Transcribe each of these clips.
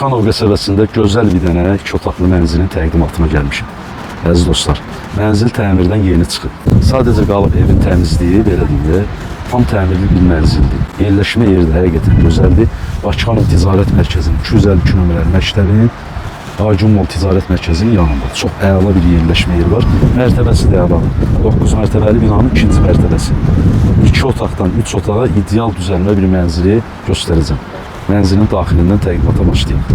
Bakıxanov qəsəbəsində gözəl bir dənə 2 otaqlı mənzilin təqdimatına gəlmişəm. Əziz dostlar, mənzil təmirdən yeni çıxıb. Sadəcə qalıb evin təmizliyi, belə deyək, tam təmirli bir mənzildir. Yerləşmə yeri də həqiqətən gözəldir. Bakıxanov Ticarət Mərkəzinin 252 nömrəli məktəbinin Acun Mall Ticarət Mərkəzinin yanında çox əla bir yerləşmə yeri var. Mərtəbəsi də əladır. 9 mərtəbəli binanın 2-ci mərtəbəsi. 2 otaqdan 3 otağa ideal düzəlmə bir mənzili göstərəcəm. Mənzilin daxilindən təqdimata başlayaq.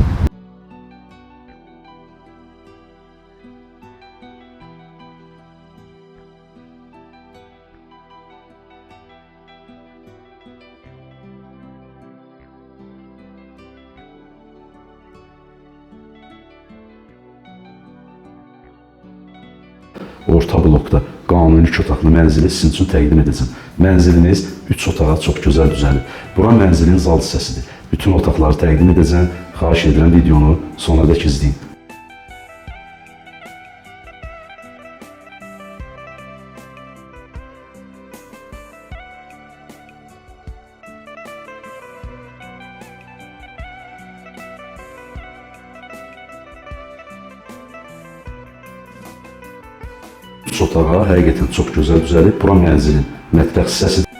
Orta blokda qanuni 2 otaqlı mənzili sizin üçün təqdim edəcəm. Mənziliniz 3 otağa çox gözəl düzəlir. Bura mənzilin zal hissəsidir. Bütün otaqları təqdim edəcəm. Xahiş edirəm videonu sonadək izləyin. Üç otağa həqiqətən çox gözəl düzəlib. Bura mənzilin mətbəx hissəsidir.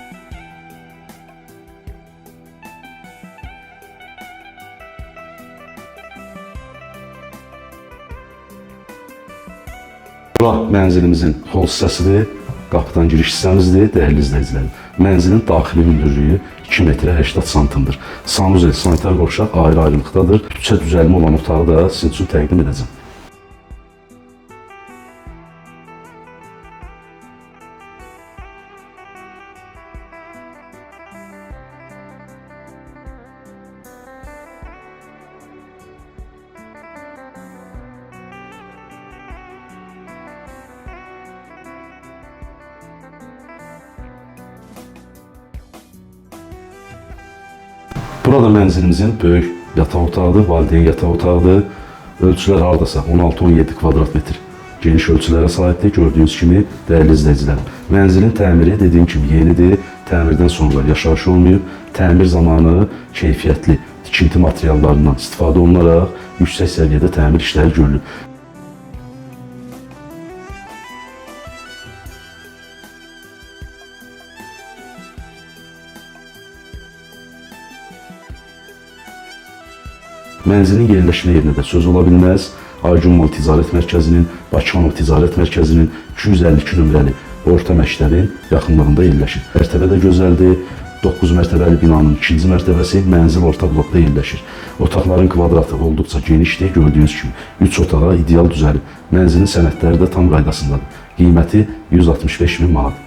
Bura mənzilimizin hol hissəsidir, qapıdan giriş hissəmizdir, dəyərli izləyicilər. Mənzilin daxili hündürlüyü 2 metrə 80 santimdir. Sanuzel, sanitar qovşaq ayrı-ayrılıqdadır. Küçə düzəlmə olan otağı da sizin üçün təqdim edəcəm. Burada mənzilimizin böyük yataq otağıdır, valideyn yataq otağıdır. Ölçülər hardasa 16-17 kvadrat metr geniş ölçülərə sahibdir. Gördüyünüz kimi, dəyərli izləyicilər, mənzilin təmiri dediyim kimi yenidir. Təmirdən sonra yaşayış olmayıb. Təmir zamanı keyfiyyətli tikinti materiallarından istifadə olunaraq yüksək səviyyədə təmir işləri görülür. Mənzilin yerləşmə yerinə də söz ola bilməz. Acun Mall Ticarət Mərkəzinin, Bakıxanov Ticarət Mərkəzinin 252 nömrəli orta məktəbin yaxınlığında yerləşir. Mərtəbə də gözəldir. 9 mərtəbəli binanın 2-ci mərtəbəsi mənzil orta blokda yerləşir. Otaqların kvadratı olduqca genişdir. Gördüyünüz kimi 3 otağa ideal düzəlib. Mənzilin sənədləri də tam qaydasındadır. Qiyməti 165 min manat.